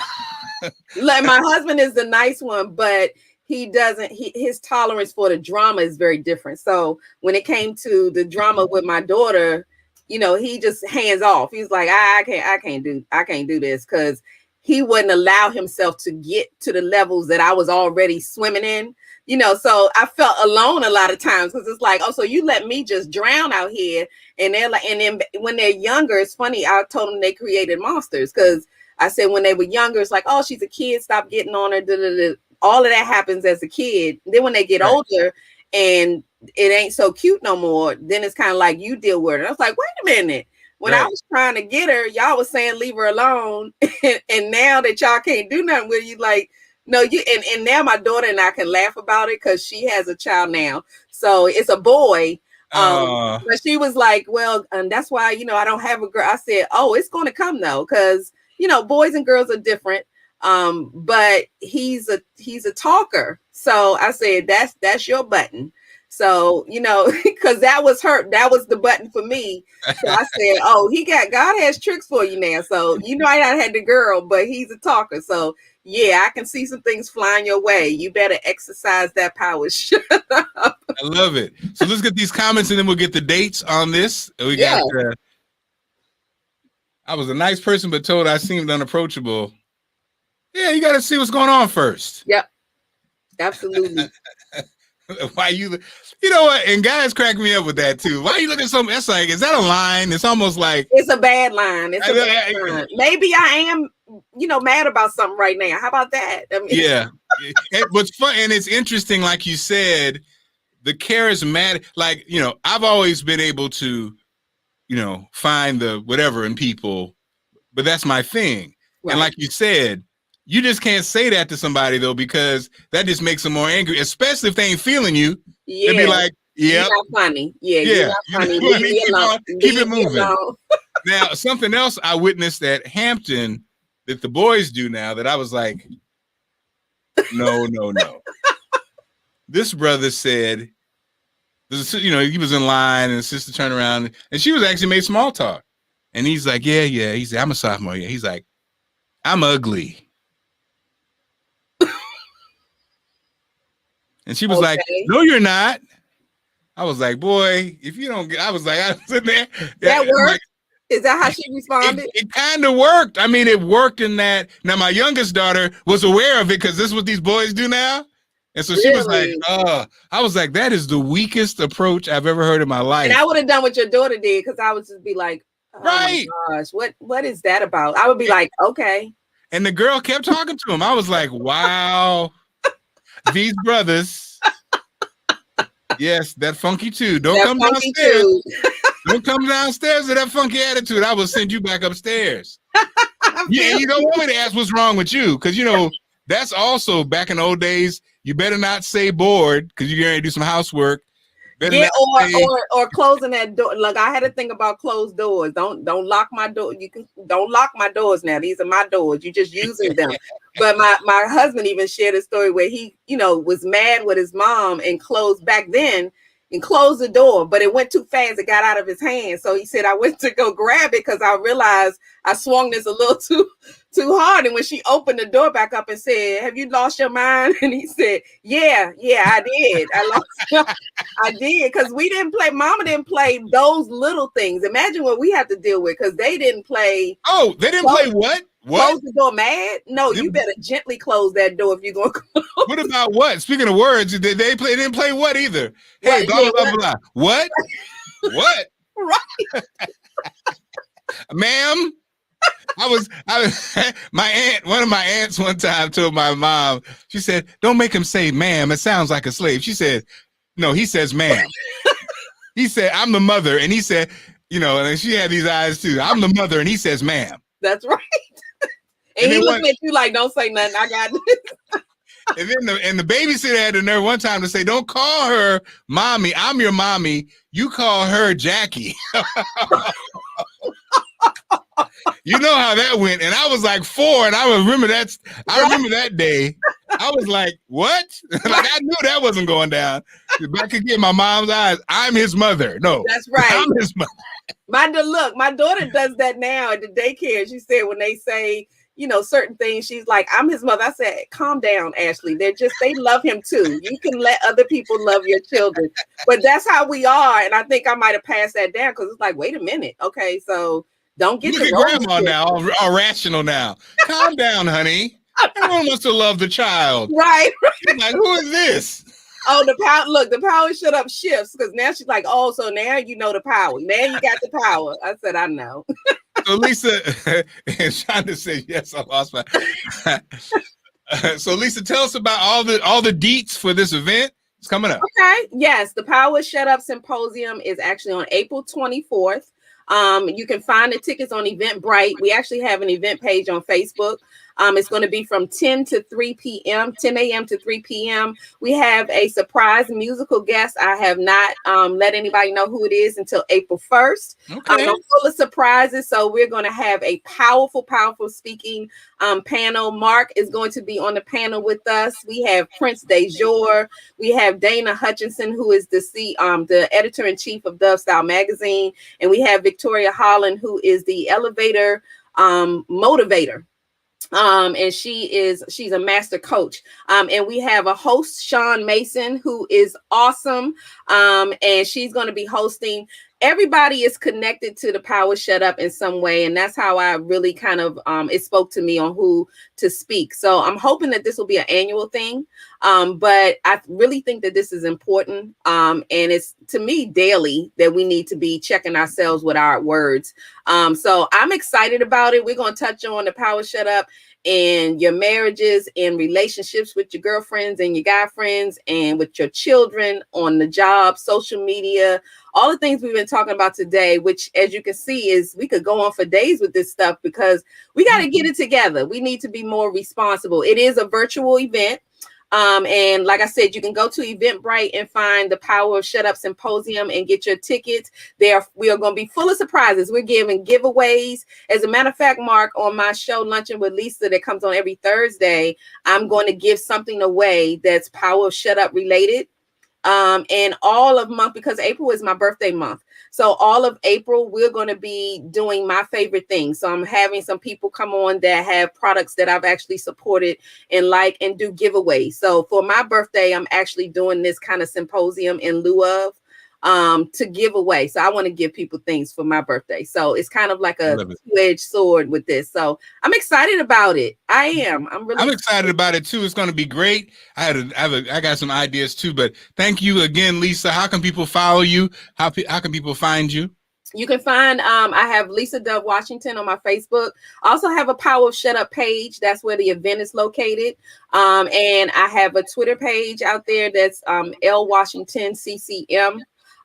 like my husband is the nice one, but he doesn't. His tolerance for the drama is very different. So when it came to the drama with my daughter, you know, he just hands off. He's like, I can't do this because he wouldn't allow himself to get to the levels that I was already swimming in. You know, so I felt alone a lot of times because it's like, oh, so you let me just drown out here. And they're like, and then when they're younger, it's funny. I told them they created monsters because I said when they were younger, it's like, oh, she's a kid, stop getting on her. Da, da, da. All of that happens as a kid. Then when they get older and it ain't so cute no more, then it's kind of like you deal with it. I was like, wait a minute. When I was trying to get her, y'all was saying leave her alone. And now that y'all can't do nothing with you, like, no, you and now my daughter and I can laugh about it because she has a child now. So it's a boy. But she was like, well, and that's why, you know, I don't have a girl. I said, oh, it's going to come though, because you know, boys and girls are different. But he's a talker. So I said, that's your button. So, you know, because that was the button for me. So I said, oh, God has tricks for you now. So, you know, I had the girl, but he's a talker. So yeah, I can see some things flying your way. You better exercise that power. Shut up. I love it. So let's get these comments and then we'll get the dates on this. We got, I was a nice person, but told I seemed unapproachable. Yeah, you got to see what's going on first. Yep. Absolutely. Why you know what? And guys crack me up with that too. Why you looking at something? That's like, is that a line? It's almost like it's a bad line. It's a bad line. Maybe I am, you know, mad about something right now. How about that? I mean, yeah. What's fun and it's interesting, like you said, the charismatic, like, you know, I've always been able to, you know, find the whatever in people, but that's my thing. Right. And like you said, you just can't say that to somebody though, because that just makes them more angry, especially if they ain't feeling you. Yeah. They'd be like, yeah, you're not funny. Yeah, you're not funny. Leave me alone. Keep it moving. Now, something else I witnessed at Hampton that the boys do now that I was like, no. This brother said, you know, he was in line and the sister turned around and she was actually made small talk. And he's like, yeah. He said, I'm a sophomore. Yeah. He's like, I'm ugly. And she was like, no, you're not. I was like, boy, if you don't get, I was sitting there. That worked? Like, is that how she responded? It kind of worked. I mean, it worked in that. Now, my youngest daughter was aware of it because this is what these boys do now. And so she was like, I was like, that is the weakest approach I've ever heard in my life. And I would have done what your daughter did because I would just be like, oh my gosh, what is that about? I would be like, okay. And the girl kept talking to him. I was like, wow. These brothers, yes, that funky too. Don't come downstairs. Don't come downstairs with that funky attitude. I will send you back upstairs. Yeah, you don't want me to ask what's wrong with you, because you know that's also back in the old days. You better not say bored because you're going to do some housework. Yeah, or closing that door. Like I had to think about closed doors. Don't lock my door. Don't lock my doors now. These are my doors. You're just using them. But my husband even shared a story where he, you know, was mad with his mom and closed the door, but it went too fast. It got out of his hand. So he said, I went to go grab it because I realized I swung this a little too hard. And when she opened the door back up and said, have you lost your mind? And he said, yeah, I did. I did. Because mama didn't play those little things. Imagine what we have to deal with because they didn't play. Oh, they didn't play what? Close the door mad? No, you better gently close that door if you're going to close. What about what? Speaking of words, they didn't play what either? Hey, blah, blah, blah. What? What? Right. Ma'am, one of my aunts one time told my mom, she said, don't make him say ma'am. It sounds like a slave. She said, no, he says ma'am. He said, I'm the mother. And he said, you know, and she had these eyes too. I'm the mother. And he says ma'am. That's right. And he looking at you like, don't say nothing. I got this. And the babysitter had the nerve one time to say, don't call her mommy. I'm your mommy. You call her Jackie. You know how that went. And I was like 4, and I remember that day. I was like, what? Like, I knew that wasn't going down. If I could get my mom's eyes, I'm his mother. No, That's right. I'm his mother. My daughter does that now at the daycare. She said when they say, certain things, she's like, I'm his mother. I said, calm down, Ashley. They love him too. You can let other people love your children. But that's how we are. And I think I might have passed that down because it's like, wait a minute. Okay, so don't get Look at grandma now, all rational now. Calm down, honey. Everyone wants to love the child. Right. She's like, who is this? Oh, the power shut up shifts because now she's like, oh, so now you know the power. Now you got the power. I said, I know. So Lisa, and Shonda said, yes, I lost my. So Lisa, tell us about all the deets for this event. It's coming up. Okay. Yes, the Power Shut Up Symposium is actually on April 24th. You can find the tickets on Eventbrite. We actually have an event page on Facebook. It's going to be from 10 to 3 p.m., 10 a.m. to 3 p.m. We have a surprise musical guest. I have not let anybody know who it is until April 1st. Okay. I'm full of surprises. So we're going to have a powerful, powerful speaking panel. Marc is going to be on the panel with us. We have Prince DeJour. We have Dana Hutchinson, who is the editor-in-chief of Dove Style Magazine. And we have Victoria Holland, who is the elevator motivator. And she's a master coach. And we have a host, Sean Mason, who is awesome. And she's going to be hosting. Everybody is connected to the Power Shut Up in some way. And that's how I really kind of, it spoke to me on who to speak. So I'm hoping that this will be an annual thing. But I really think that this is important. And it's, to me, daily that we need to be checking ourselves with our words. So I'm excited about it. We're going to touch on the Power Shut Up in your marriages and relationships with your girlfriends and your guy friends and with your children, on the job, social media, all the things we've been talking about today, which, as you can see, is we could go on for days with this stuff because we got to get it together. We need to be more responsible. It is a virtual event. And like I said, you can go to Eventbrite and find the Power of Shut Up Symposium and get your tickets. We are going to be full of surprises. We're giving giveaways. As a matter of fact, Marc, on my show, Luncheon with Lisa, that comes on every Thursday, I'm going to give something away that's Power of Shut Up related. And all of month, because April is my birthday month. So all of April, we're going to be doing my favorite things. So I'm having some people come on that have products that I've actually supported and do giveaways. So for my birthday, I'm actually doing this kind of symposium in lieu of to give away. So I want to give people things for my birthday. So it's kind of like a two-edged sword with this. So I'm excited about it. I'm excited about it too. It's going to be great. I got some ideas too, but thank you again, Lisa. How can people follow you? How can people find you? You can find, I have Lisa Dove Washington on my Facebook. I also have a Power of Shut Up page. That's where the event is located. And I have a Twitter page out there that's L Washington CCM.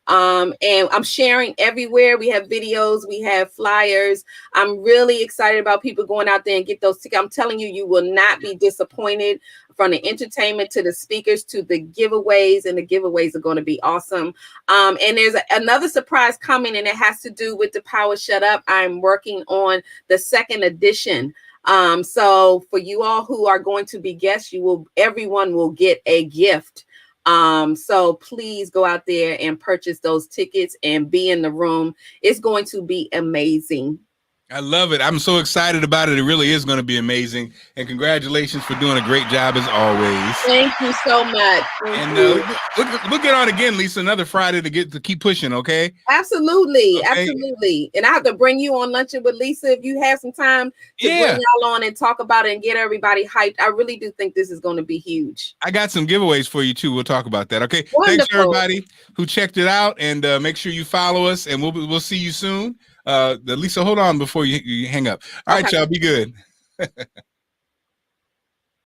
And I'm sharing everywhere. We have videos, we have flyers. I'm really excited about people going out there and get those tickets. I'm telling you, you will not be disappointed, from the entertainment to the speakers to the giveaways, and the giveaways are going to be awesome. And there's another surprise coming, and it has to do with the Power Shut Up. I'm working on the second edition. So for you all who are going to be guests, everyone will get a gift. So please go out there and purchase those tickets and be in the room. It's going to be amazing. I love it. I'm so excited about it. It really is going to be amazing. And congratulations for doing a great job as always. Thank you so much. We'll get on again, Lisa, another Friday to keep pushing, okay? Absolutely. Okay? Absolutely. And I have to bring you on Luncheon with Lisa if you have some time to bring y'all on and talk about it and get everybody hyped. I really do think this is going to be huge. I got some giveaways for you too. We'll talk about that. Okay. Wonderful. Thanks everybody who checked it out, and make sure you follow us, and we'll see you soon. Lisa, hold on before you hang up. All right, y'all, be good.